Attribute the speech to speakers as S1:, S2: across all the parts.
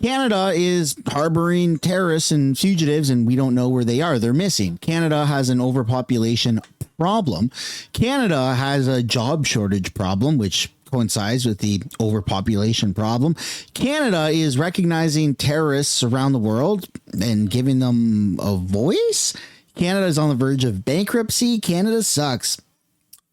S1: Canada is harboring terrorists and fugitives, and we don't know where they are. They're missing. Canada has an overpopulation problem. Canada has a job shortage problem, which coincides with the overpopulation problem. Canada is recognizing terrorists around the world and giving them a voice. Canada is on the verge of bankruptcy. Canada sucks.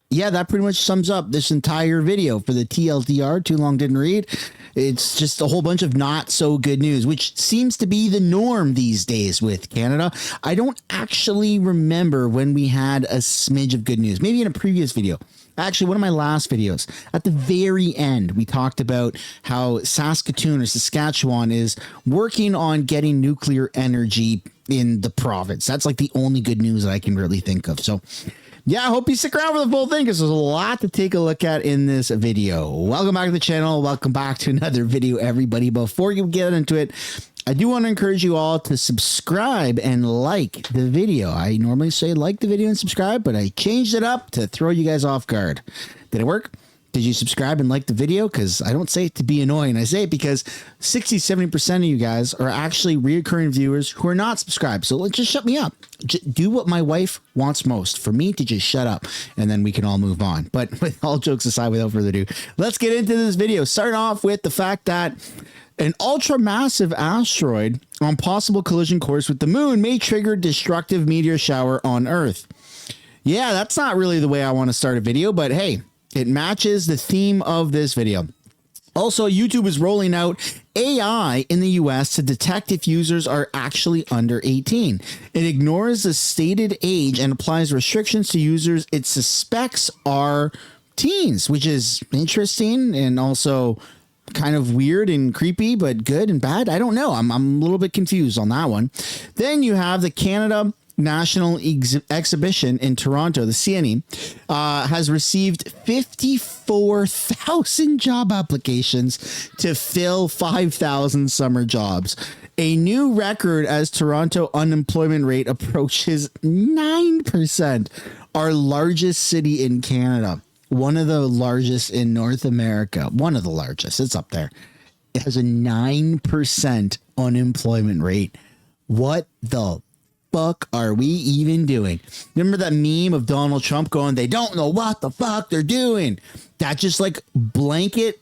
S1: Yeah, that pretty much sums up this entire video for the TLDR. Too long didn't read. It's just a whole bunch of not so good news, which seems to be the norm these days with Canada. I don't actually remember when we had a smidge of good news. Maybe in a previous video. Actually, one of my last videos, at the very end, we talked about how Saskatoon or Saskatchewan is working on getting nuclear energy in the province. That's like the only good news that I can really think of. So yeah, I hope you stick around for the full thing because there's a lot to take a look at in this video. Welcome back to the channel. Welcome back to another video, everybody. Before you get into it, I do want to encourage you all to subscribe and like the video. I normally say like the video and subscribe, but I changed it up to throw you guys off guard. Did it work? Did you subscribe and like the video? Because I don't say it to be annoying. I say it because 60-70% of you guys are actually reoccurring viewers who are not subscribed. So let's just shut me up. Do what my wife wants most, for me to just shut up, and then we can all move on. But with all jokes aside, without further ado, let's get into this video. Starting off with the fact that an ultra-massive asteroid on possible collision course with the moon may trigger destructive meteor shower on Earth. Yeah, that's not really the way I want to start a video, but hey, it matches the theme of this video. Also, YouTube is rolling out AI in the US to detect if users are actually under 18. It ignores the stated age and applies restrictions to users it suspects are teens, which is interesting and also kind of weird and creepy, but good and bad. I don't know. I'm a little bit confused on that one. Then you have the Canada National Exhibition in Toronto, the CNE, has received 54,000 job applications to fill 5,000 summer jobs. A new record as Toronto unemployment rate approaches 9%. Our largest city in Canada, one of the largest in North America, one of the largest, it's up there. It has a 9% unemployment rate. What the fuck are we even doing? Remember that meme of Donald Trump going, they don't know what the fuck they're doing? That just like blanket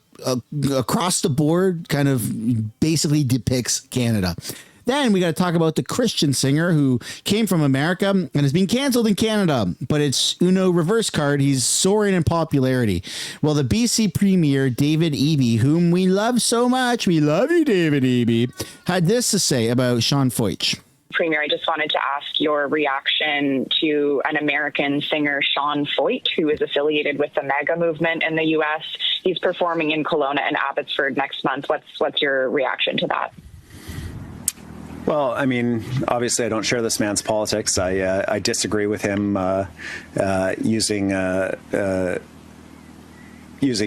S1: across the board kind of basically depicts Canada. Then we got to talk about the Christian singer who came from America and is being canceled in Canada, but it's Uno reverse card. He's soaring in popularity. Well, the BC Premier, David Eby, whom we love so much, we love you, David Eby, had this to say about Sean Foich.
S2: Premier, I just wanted to ask your reaction to an American singer, Sean Foich, who is affiliated with the MAGA movement in the U.S. He's performing in Kelowna and Abbotsford next month. What's your reaction to that?
S3: Well, I mean, obviously, I don't share this man's politics. I disagree with him using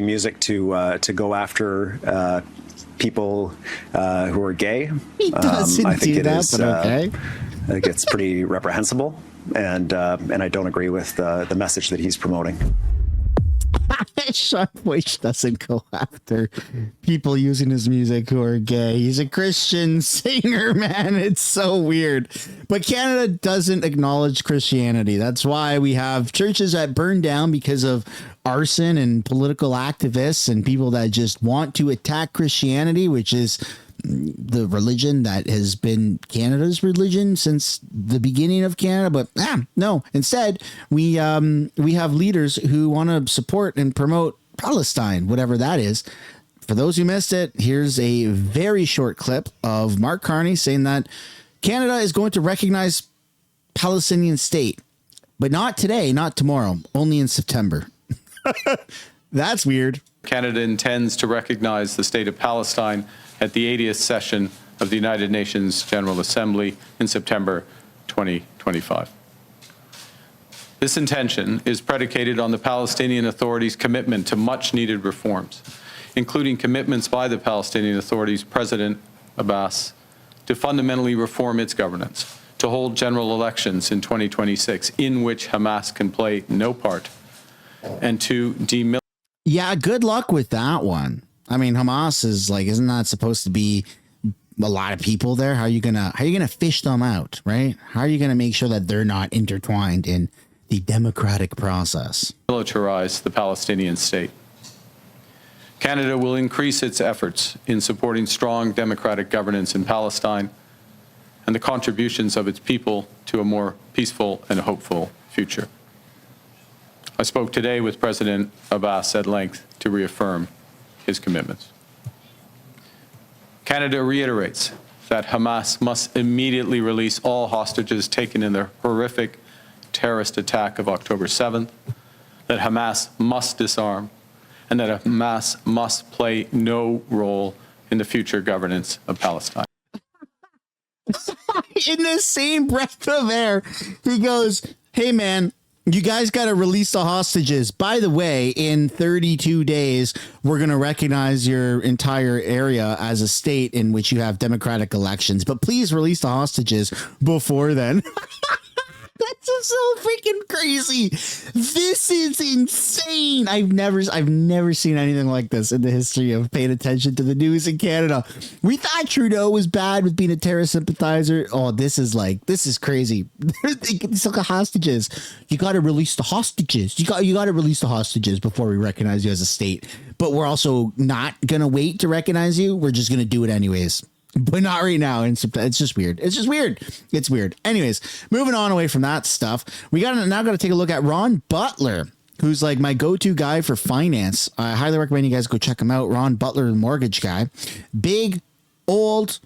S3: music to go after people who are gay.
S1: He doesn't
S3: I think
S1: do
S3: it
S1: that,
S3: is,
S1: but okay.
S3: I think it's pretty reprehensible, and I don't agree with the message that he's promoting.
S1: Sean Foich doesn't go after people using his music who are gay. He's a Christian singer, man. It's so weird. But Canada doesn't acknowledge Christianity. That's why we have churches that burn down because of arson and political activists and people that just want to attack Christianity, which is the religion that has been Canada's religion since the beginning of Canada. But no, instead we have leaders who want to support and promote Palestine, whatever that is. For those who missed it, here's a very short clip of Mark Carney saying that Canada is going to recognize Palestinian state, but not today, not tomorrow, only in September. That's weird.
S4: Canada intends to recognize the state of Palestine at the 80th session of the United Nations General Assembly in September 2025. This intention is predicated on the Palestinian Authority's commitment to much-needed reforms, including commitments by the Palestinian Authority's President Abbas to fundamentally reform its governance, to hold general elections in 2026 in which Hamas can play no part, and to demilitarize.
S1: Yeah, good luck with that one. I mean, Hamas is like, isn't that supposed to be a lot of people there. How are you gonna fish them out, right? How are you gonna make sure that they're not intertwined in the democratic process?
S4: Militarize the Palestinian state. Canada will increase its efforts in supporting strong democratic governance in Palestine and the contributions of its people to a more peaceful and hopeful future. I spoke today with President Abbas at length to reaffirm his commitments. Canada reiterates that Hamas must immediately release all hostages taken in the horrific terrorist attack of October 7th, that Hamas must disarm, and that Hamas must play no role in the future governance of Palestine.
S1: In the same breath of air, he goes, hey, man, you guys got to release the hostages. By the way, in 32 days, we're going to recognize your entire area as a state in which you have democratic elections. But please release the hostages before then. That's just so freaking crazy. This is insane. I've never seen anything like this in the history of paying attention to the news in Canada. We thought Trudeau was bad with being a terrorist sympathizer. Oh, this is crazy. It's like hostages. You got to release the hostages. You got to release the hostages before we recognize you as a state. But we're also not going to wait to recognize you. We're just going to do it anyways. But not right now. And it's just weird. It's weird. Anyways, moving on away from that stuff, we got to take a look at Ron Butler, who's like my go-to guy for finance. I highly recommend you guys go check him out. Ron Butler, the mortgage guy, big, old,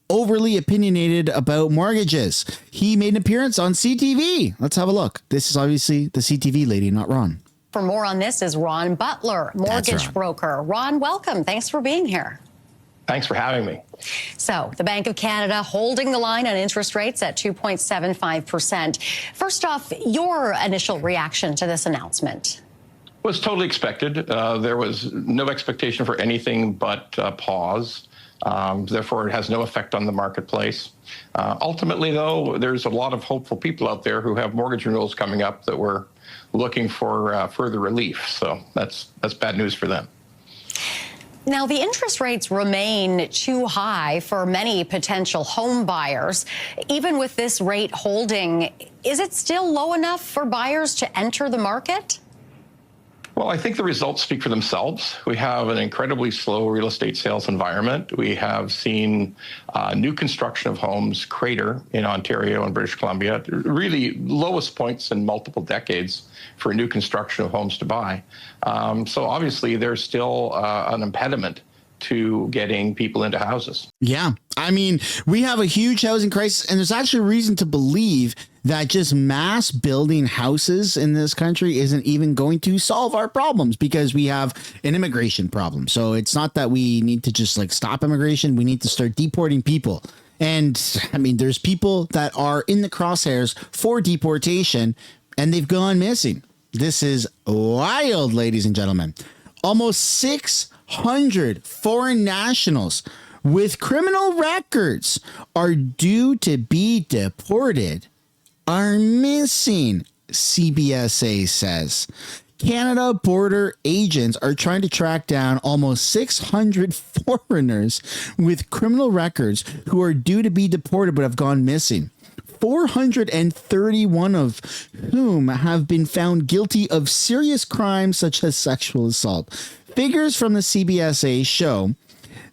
S1: overly opinionated about mortgages. He made an appearance on CTV. Let's have a look. This is obviously the CTV lady, not Ron.
S5: For more on this is Ron Butler, mortgage broker. Ron, welcome. Thanks for being here.
S6: Thanks for having me.
S5: So the Bank of Canada holding the line on interest rates at 2.75%. First off, your initial reaction to this announcement?
S6: Was totally expected. There was no expectation for anything but pause. Therefore, it has no effect on the marketplace. Ultimately, though, there's a lot of hopeful people out there who have mortgage renewals coming up that were looking for further relief. So that's bad news for them.
S5: Now, the interest rates remain too high for many potential home buyers. Even with this rate holding, is it still low enough for buyers to enter the market?
S6: Well, I think the results speak for themselves. We have an incredibly slow real estate sales environment. We have seen new construction of homes crater in Ontario and British Columbia, really lowest points in multiple decades for new construction of homes to buy. So obviously there's still an impediment to getting people into houses.
S1: Yeah. I mean, we have a huge housing crisis, and there's actually reason to believe that just mass building houses in this country isn't even going to solve our problems, because we have an immigration problem. So it's not that we need to just stop immigration. We need to start deporting people. And I mean, there's people that are in the crosshairs for deportation and they've gone missing. This is wild, ladies and gentlemen. Almost 600 foreign nationals with criminal records are due to be deported are missing, CBSA says. Canada border agents are trying to track down almost 600 foreigners with criminal records who are due to be deported but have gone missing. 431 of whom have been found guilty of serious crimes such as sexual assault. Figures from the CBSA show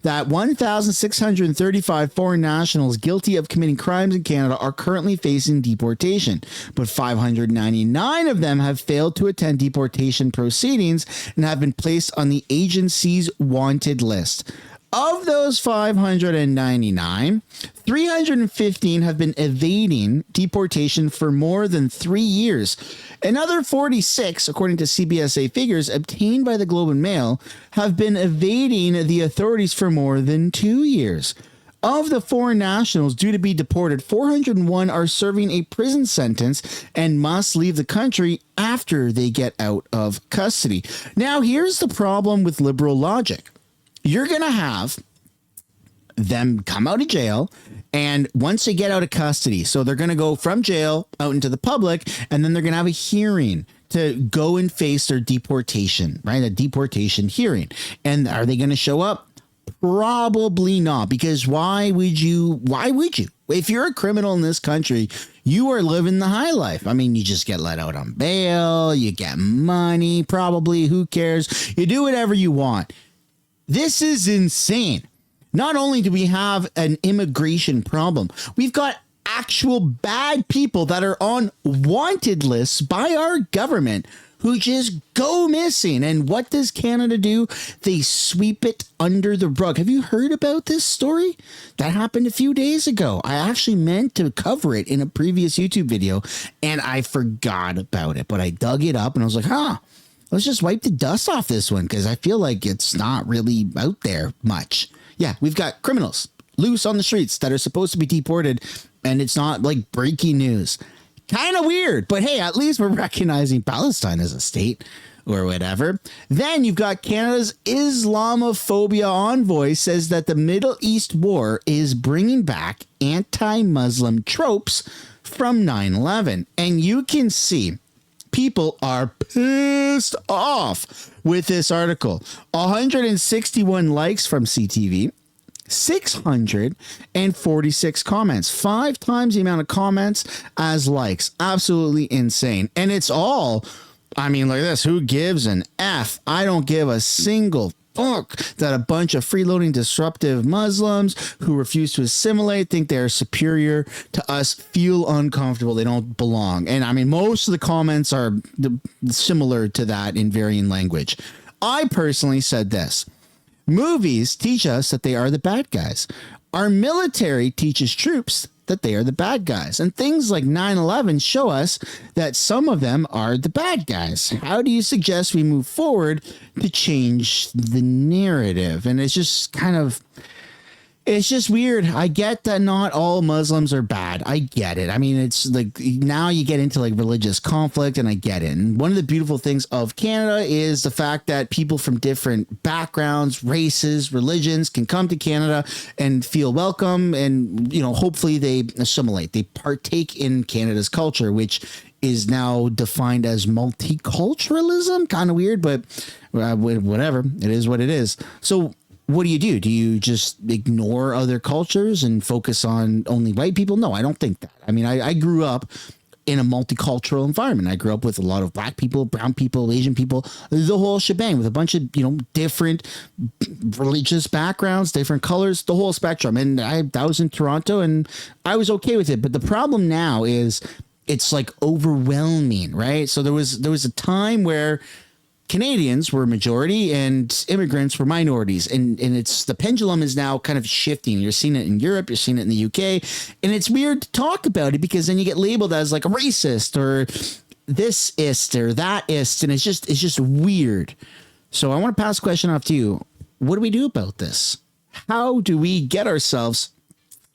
S1: that 1,635 foreign nationals guilty of committing crimes in Canada are currently facing deportation, but 599 of them have failed to attend deportation proceedings and have been placed on the agency's wanted list. Of those 599, 315 have been evading deportation for more than 3 years. Another 46, according to CBSA figures obtained by the Globe and Mail, have been evading the authorities for more than 2 years. Of the foreign nationals due to be deported, 401 are serving a prison sentence and must leave the country after they get out of custody. Now, here's the problem with liberal logic. You're going to have them come out of jail, and once they get out of custody, so they're going to go from jail out into the public, and then they're going to have a hearing to go and face their deportation, right? A deportation hearing. And are they going to show up? Probably not, because why would you? If you're a criminal in this country, you are living the high life. I mean, you just get let out on bail, you get money, probably, who cares? You do whatever you want. This is insane. Not only do we have an immigration problem, we've got actual bad people that are on wanted lists by our government who just go missing. And what does Canada do? They sweep it under the rug. Have you heard about this story? That happened a few days ago. I actually meant to cover it in a previous YouTube video and I forgot about it, but I dug it up and I was like, let's just wipe the dust off this one, because I feel like it's not really out there much. Yeah, we've got criminals loose on the streets that are supposed to be deported, and it's not like breaking news. Kind of weird, but hey, at least we're recognizing Palestine as a state or whatever. Then you've got Canada's Islamophobia envoy says that the Middle East war is bringing back anti-Muslim tropes from 9/11. And you can see people are pissed off with this article. 161 likes from CTV. 646 comments, 5 times the amount of comments as likes. Absolutely insane. And it's all, I mean, like this, who gives an F? I don't give a single fuck that a bunch of freeloading disruptive Muslims who refuse to assimilate, think they're superior to us, feel uncomfortable, they don't belong. And I mean, most of the comments are similar to that in varying language. I personally said this: movies teach us that they are the bad guys. Our military teaches troops that they are the bad guys. And things like 9/11 show us that some of them are the bad guys. How do you suggest we move forward to change the narrative? And it's just kind of, it's just weird. I get that not all Muslims are bad. I get it. I mean, it's like now you get into like religious conflict, and I get it. And one of the beautiful things of Canada is the fact that people from different backgrounds, races, religions can come to Canada and feel welcome. And, you know, hopefully they assimilate. They partake in Canada's culture, which is now defined as multiculturalism. Kind of weird, but whatever. It is what it is. So what do? Do you just ignore other cultures and focus on only white people? No, I don't think that. I mean, I grew up in a multicultural environment. I grew up with a lot of black people, brown people, Asian people, the whole shebang, with a bunch of, you know, different religious backgrounds, different colors, the whole spectrum. And I was in Toronto and I was okay with it. But the problem now is it's like overwhelming, right? So there was a time where Canadians were majority and immigrants were minorities. And it's, the pendulum is now kind of shifting. You're seeing it in Europe, you're seeing it in the UK, and it's weird to talk about it because then you get labeled as like a racist or this ist or that ist. And it's just weird. So I want to pass the question off to you. What do we do about this? How do we get ourselves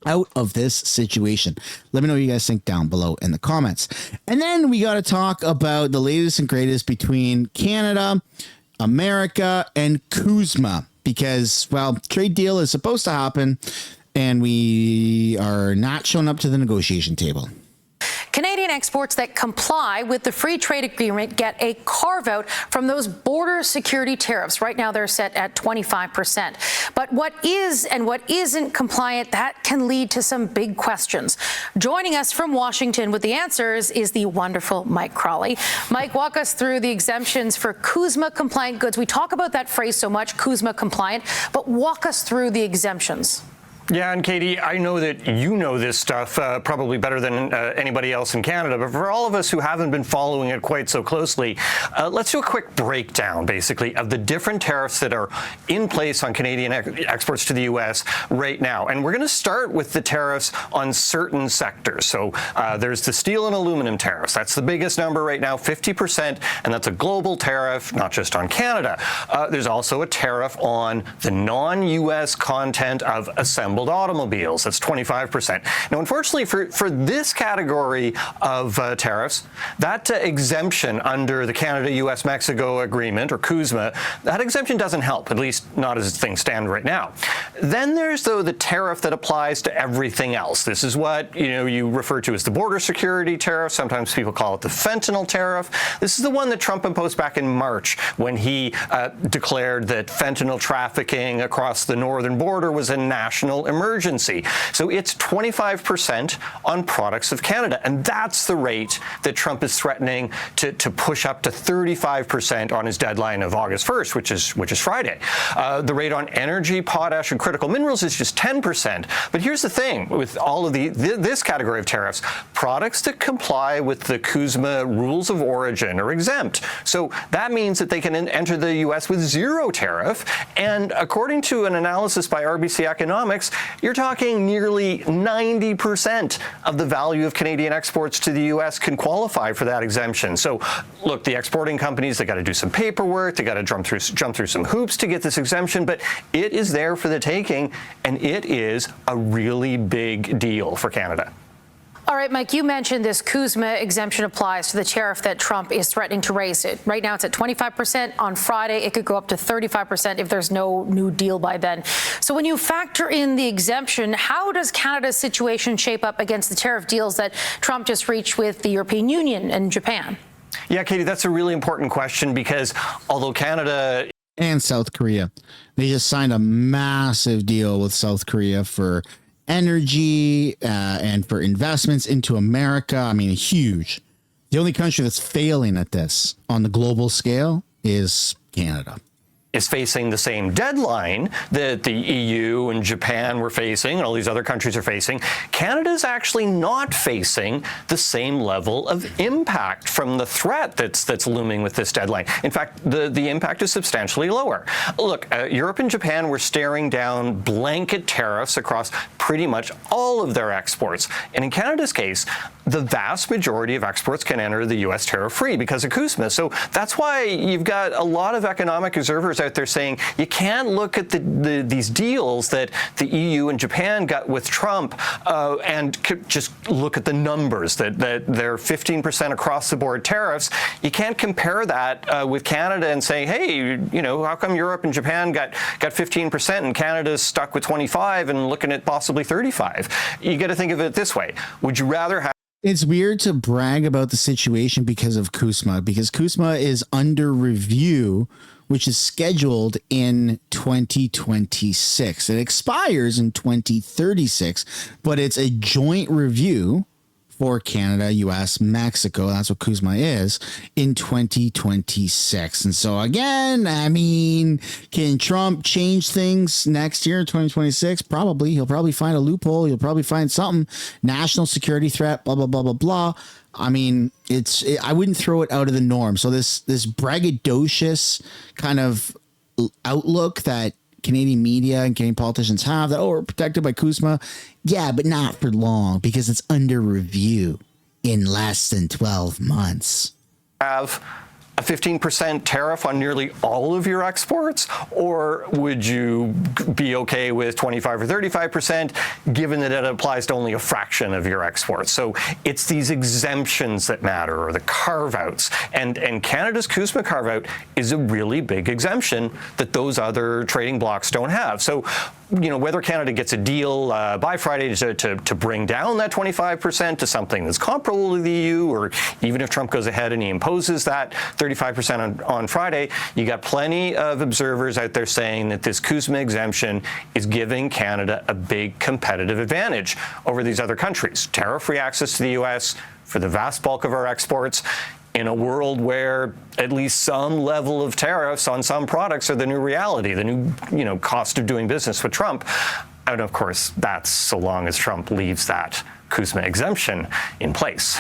S1: out of this situation? Let me know what you guys think down below in the comments. And then we got to talk about the latest and greatest between Canada, America, and KUSMA, because, well, trade deal is supposed to happen and we are not showing up to the negotiation table.
S7: Canadian exports that comply with the free trade agreement get a carve-out from those border security tariffs. Right now, they're set at 25%. But what is and what isn't compliant, that can lead to some big questions. Joining us from Washington with the answers is the wonderful Mike Crawley. Mike, walk us through the exemptions for KUSMA-compliant goods. We talk about that phrase so much, KUSMA-compliant, but walk us through the exemptions.
S8: Yeah, and Katie, I know that you know this stuff probably better than anybody else in Canada, but for all of us who haven't been following it quite so closely, let's do a quick breakdown, basically, of the different tariffs that are in place on Canadian exports to the U.S. right now. And we're going to start with the tariffs on certain sectors. So there's the steel and aluminum tariffs. That's the biggest number right now, 50%, and that's a global tariff, not just on Canada. There's also a tariff on the non-U.S. content of assembled assembled automobiles. That's 25%. Now, unfortunately, for this category of tariffs, that exemption under the Canada-US-Mexico Agreement, or KUSMA, that exemption doesn't help, at least not as things stand right now. Then there's, though, the tariff that applies to everything else. This is what you refer to as the border security tariff. Sometimes people call it the fentanyl tariff. This is the one that Trump imposed back in March when he declared that fentanyl trafficking across the northern border was a national emergency. So it's 25% on products of Canada, and that's the rate that Trump is threatening to push up to 35% on his deadline of August 1st, which is Friday. The rate on energy, potash, and critical minerals is just 10%. But here's the thing with all of this category of tariffs: products that comply with the KUSMA rules of origin are exempt. So that means that they can enter the U.S. with zero tariff. And according to an analysis by RBC Economics, you're talking nearly 90% of the value of Canadian exports to the U.S. can qualify for that exemption. So look, the exporting companies, they got to do some paperwork, they got to jump through some hoops to get this exemption, but it is there for the taking, and it is a really big deal for Canada.
S7: All right, Mike, you mentioned this KUSMA exemption applies to the tariff that Trump is threatening to raise it. Right now it's at 25%. On Friday, it could go up to 35% if there's no new deal by then. So when you factor in the exemption, how does Canada's situation shape up against the tariff deals that Trump just reached with the European Union and Japan?
S8: Yeah, Katie, that's a really important question because although Canada
S1: and South Korea, they just signed a massive deal with South Korea for energy and for investments into America. I mean, huge. The only country that's failing at this on the global scale is Canada.
S8: Is facing the same deadline that the EU and Japan were facing and all these other countries are facing. Canada's actually not facing the same level of impact from the threat that's looming with this deadline. In fact, the impact is substantially lower. Look, Europe and Japan were staring down blanket tariffs across pretty much all of their exports. And in Canada's case, the vast majority of exports can enter the U.S. tariff-free because of KUSMA. So that's why you've got a lot of economic observers out there saying you can't look at these deals that the EU and Japan got with Trump and just look at the numbers, that they're 15% across-the-board tariffs. You can't compare that with Canada and say, hey, how come Europe and Japan got 15% and Canada's stuck with 25 and looking at possibly 35? You got to think of it this way. Would you rather have...
S1: It's weird to brag about the situation because of KUSMA, because KUSMA is under review, which is scheduled in 2026. It expires in 2036, but it's a joint review for Canada, US, Mexico. That's what KUSMA is in 2026. And so again, I mean, can Trump change things next year in 2026? Probably. He'll probably find a loophole. He'll probably find something. National security threat, blah, blah, blah, blah, blah. I mean, I wouldn't throw it out of the norm. So this braggadocious kind of outlook that Canadian media and Canadian politicians have, that, oh, we're protected by KUSMA. Yeah, but not for long because it's under review in less than 12 months.
S8: Have a 15% tariff on nearly all of your exports, or would you be okay with 25 or 35%, given that it applies to only a fraction of your exports? So it's these exemptions that matter, or the carve-outs. And Canada's KUSMA carve-out is a really big exemption that those other trading blocs don't have. So, whether Canada gets a deal by Friday to bring down that 25% to something that's comparable to the EU, or even if Trump goes ahead and he imposes that 35% on Friday, you got plenty of observers out there saying that this KUSMA exemption is giving Canada a big competitive advantage over these other countries. Tariff-free access to the U.S. for the vast bulk of our exports, in a world where at least some level of tariffs on some products are the new reality, the new, cost of doing business with Trump. And of course, that's so long as Trump leaves that KUSMA exemption in place.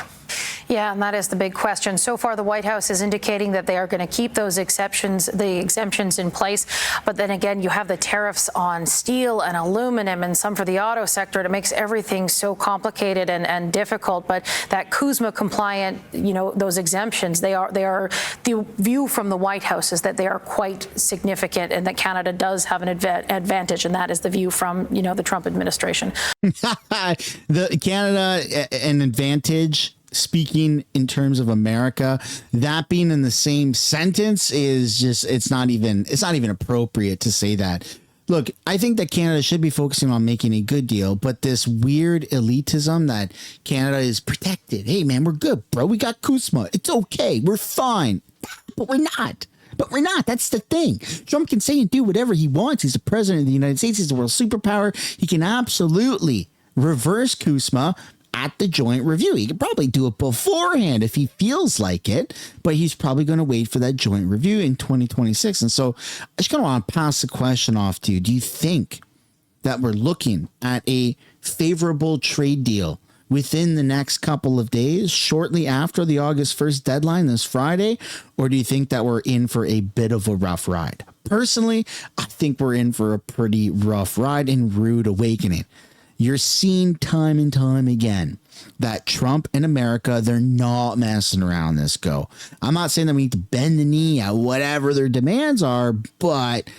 S7: Yeah, and that is the big question. So far, the White House is indicating that they are going to keep those exemptions in place. But then again, you have the tariffs on steel and aluminum and some for the auto sector. And it makes everything so complicated and difficult. But that KUSMA compliant, those exemptions, they are the view from the White House is that they are quite significant and that Canada does have an advantage. And that is the view from, the Trump administration.
S1: The Canada, an advantage, speaking in terms of America, that being in the same sentence is just, it's not even appropriate to say that. Look, I think that Canada should be focusing on making a good deal, but this weird elitism that Canada is protected. Hey man, we're good, bro. We got KUSMA. It's okay. We're fine. But we're not. That's the thing. Trump can say and do whatever he wants. He's the president of the United States. He's the world superpower. He can absolutely reverse KUSMA at the joint review. He could probably do it beforehand if he feels like it, but he's probably going to wait for that joint review in 2026. And so I just kind of want to pass the question off to you. Do you think that we're looking at a favorable trade deal within the next couple of days, shortly after the August 1st deadline this Friday? Or do you think that we're in for a bit of a rough ride? Personally, I think we're in for a pretty rough ride and rude awakening. You're seeing time and time again that Trump and America, they're not messing around this go. I'm not saying that we need to bend the knee at whatever their demands are, but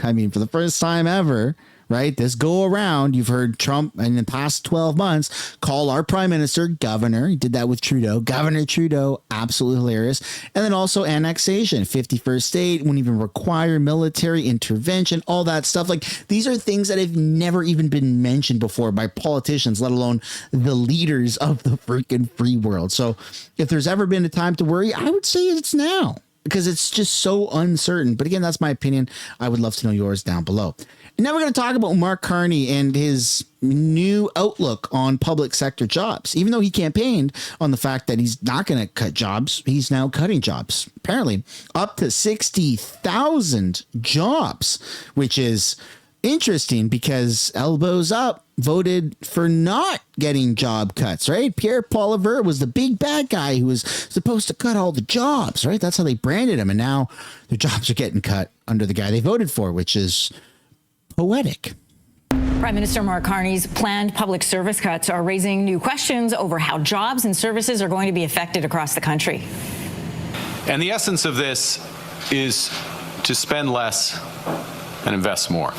S1: I mean, for the first time ever, right, this go around, you've heard Trump in the past 12 months call our prime minister governor. He did that with Trudeau. Governor Trudeau, absolutely hilarious. And then also annexation, 51st state, wouldn't even require military intervention, all that stuff. Like, these are things that have never even been mentioned before by politicians, let alone the leaders of the freaking free world. So if there's ever been a time to worry, I would say it's now, because it's just so uncertain. But again, that's my opinion. I would love to know yours down below. And now we're going to talk about Mark Carney and his new outlook on public sector jobs. Even though he campaigned on the fact that he's not going to cut jobs, he's now cutting jobs. Apparently up to 60,000 jobs, which is interesting because Elbows Up voted for not getting job cuts, right? Pierre Poilievre was the big bad guy who was supposed to cut all the jobs, right? That's how they branded him. And now the jobs are getting cut under the guy they voted for, which is poetic.
S9: Prime Minister Mark Carney's planned public service cuts are raising new questions over how jobs and services are going to be affected across the country.
S4: And the essence of this is to spend less and invest more.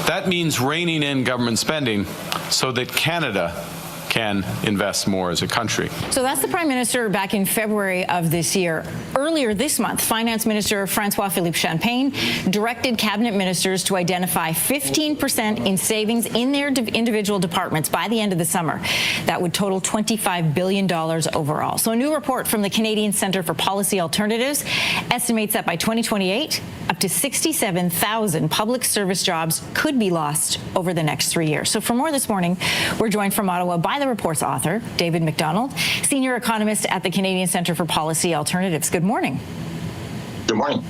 S4: That means reining in government spending so that Canada can invest more as a country.
S9: So that's the Prime Minister back in February of this year. Earlier this month, Finance Minister François-Philippe Champagne directed cabinet ministers to identify 15% in savings in their individual departments by the end of the summer. That would total $25 billion overall. So a new report from the Canadian Centre for Policy Alternatives estimates that by 2028, up to 67,000 public service jobs could be lost over the next 3 years. So for more this morning, we're joined from Ottawa by the report's author, David McDonald, senior economist at the Canadian Centre for Policy Alternatives. Good morning.
S10: Good morning.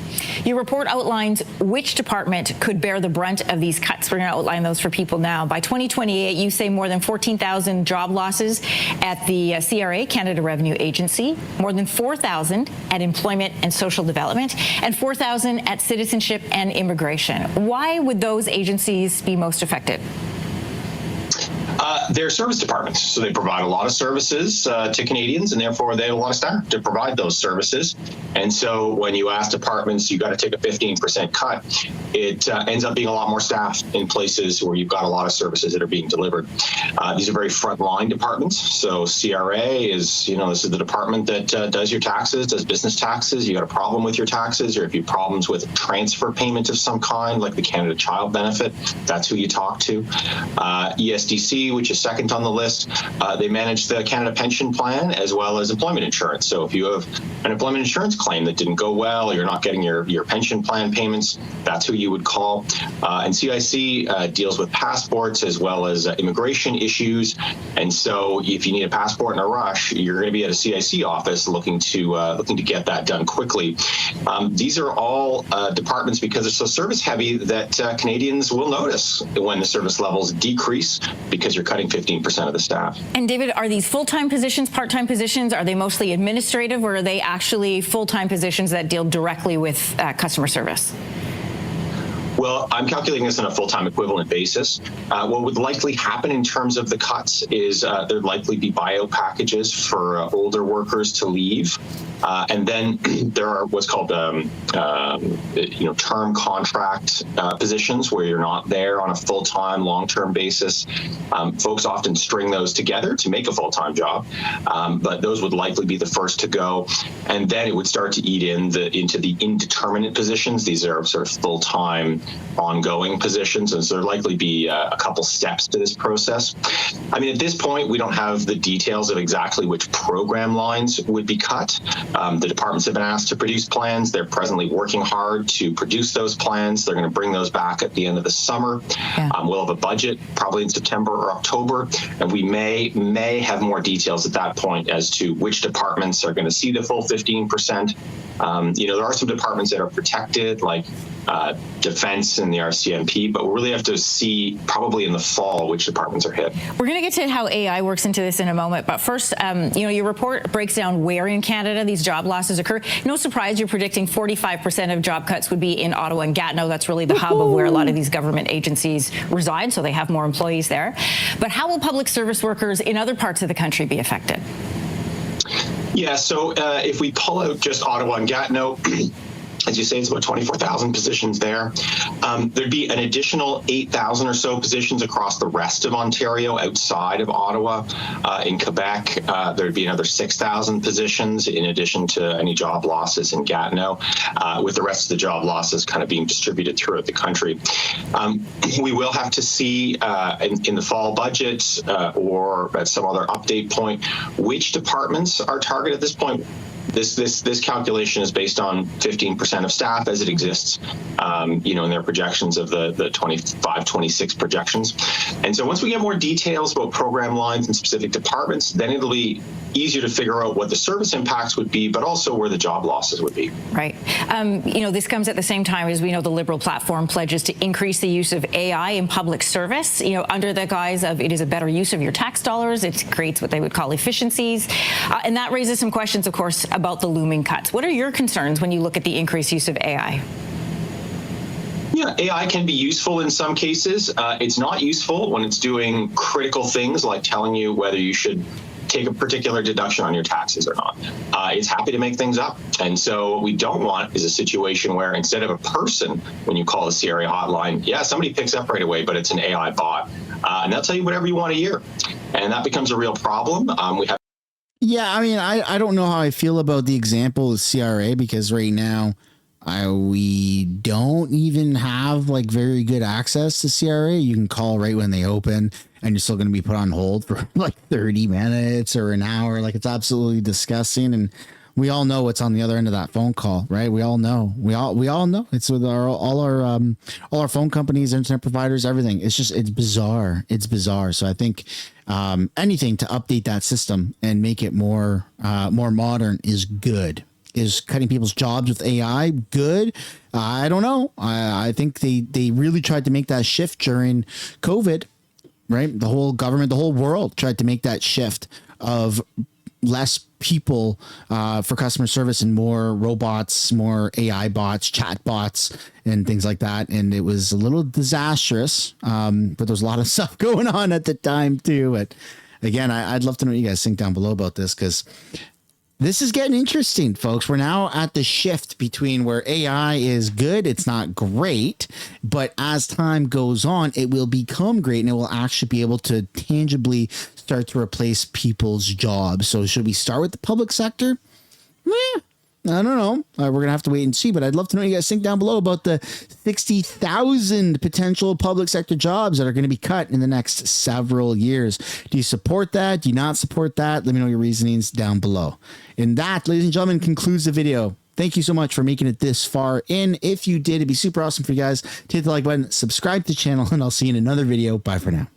S9: Your report outlines which department could bear the brunt of these cuts. We're going to outline those for people now. By 2028, you say more than 14,000 job losses at the CRA, Canada Revenue Agency, more than 4,000 at Employment and Social Development, and 4,000 at Citizenship and Immigration. Why would those agencies be most affected?
S10: They're service departments, so they provide a lot of services to Canadians, and therefore they have a lot of staff to provide those services. And so when you ask departments, you got to take a 15% cut, it ends up being a lot more staff in places where you've got a lot of services that are being delivered. These are very frontline departments. So CRA is, this is the department that does your taxes, does business taxes. You got a problem with your taxes, or if you have problems with transfer payment of some kind, like the Canada Child Benefit, that's who you talk to. ESDC, which is second on the list, they manage the Canada Pension Plan as well as employment insurance. So if you have an employment insurance claim that didn't go well, or you're not getting your pension plan payments, that's who you would call. And CIC deals with passports as well as immigration issues. And so if you need a passport in a rush, you're going to be at a CIC office looking to get that done quickly. These are all departments, because they're so service heavy, that Canadians will notice when the service levels decrease, because you're cutting cutting 15% of the staff.
S9: And David, are these full-time positions, part-time positions? Are they mostly administrative, or are they actually full-time positions that deal directly with customer service?
S10: Well, I'm calculating this on a full-time equivalent basis. What would likely happen in terms of the cuts is there'd likely be bio packages for older workers to leave. And then there are what's called, term contract positions where you're not there on a full-time, long-term basis. Folks often string those together to make a full-time job, but those would likely be the first to go. And then it would start to eat into the indeterminate positions. These are sort of full-time, ongoing positions, and so there'll likely be a couple steps to this process. I mean, at this point, we don't have the details of exactly which program lines would be cut. The departments have been asked to produce plans. They're presently working hard to produce those plans. They're going to bring those back at the end of the summer. Yeah. We'll have a budget probably in September or October, and we may have more details at that point as to which departments are going to see the full 15%. There are some departments that are protected, like defense and the RCMP, but we'll really have to see probably in the fall which departments are hit.
S9: We're going to get to how AI works into this in a moment, but first, your report breaks down where in Canada these job losses occur. No surprise, you're predicting 45% of job cuts would be in Ottawa and Gatineau. That's really the hub of where a lot of these government agencies reside, so they have more employees there. But how will public service workers in other parts of the country be affected?
S10: Yeah, so if we pull out just Ottawa and Gatineau, as you say, it's about 24,000 positions there. There'd be an additional 8,000 or so positions across the rest of Ontario outside of Ottawa. In Quebec, there'd be another 6,000 positions in addition to any job losses in Gatineau, with the rest of the job losses kind of being distributed throughout the country. We will have to see in the fall budget or at some other update point which departments are targeted at this point. This calculation is based on 15% of staff as it exists, in their projections of the 25-26 projections. And so once we get more details about program lines and specific departments, then it'll be easier to figure out what the service impacts would be, but also where the job losses would be.
S9: Right. This comes at the same time as we know the Liberal platform pledges to increase the use of AI in public service, under the guise of it is a better use of your tax dollars. It creates what they would call efficiencies. And that raises some questions, of course, about the looming cuts. What are your concerns when you look at the increased use of AI?
S10: Yeah, AI can be useful in some cases. It's not useful when it's doing critical things like telling you whether you should take a particular deduction on your taxes or not. It's happy to make things up. And so what we don't want is a situation where instead of a person, when you call a CRA hotline, somebody picks up right away, but it's an AI bot. And they'll tell you whatever you want to hear. And that becomes a real problem.
S1: I don't know how I feel about the example of CRA, because right now we don't even have very good access to CRA. You can call right when they open and you're still going to be put on hold for 30 minutes or an hour. It's absolutely disgusting. And we all know what's on the other end of that phone call, right? We all know. We all know. It's with all our phone companies, internet providers, everything. It's bizarre. It's bizarre. So I think anything to update that system and make it more modern is good. Is cutting people's jobs with AI good? I don't know. I think they really tried to make that shift during COVID, right? The whole government, the whole world tried to make that shift of less people for customer service and more robots, more AI bots, chat bots, and things like that. And it was a little disastrous, but there was a lot of stuff going on at the time too. But again, I'd love to know what you guys think down below about this, because this is getting interesting, folks. We're now at the shift between where AI is good, it's not great, but as time goes on, it will become great and it will actually be able to tangibly start to replace people's jobs. So should we start with the public sector? I don't know. We're going to have to wait and see, but I'd love to know what you guys think down below about the 60,000 potential public sector jobs that are going to be cut in the next several years. Do you support that? Do you not support that? Let me know your reasonings down below. And that, ladies and gentlemen, concludes the video. Thank you so much for making it this far in. If you did, it'd be super awesome for you guys to hit the like button, subscribe to the channel, and I'll see you in another video. Bye for now.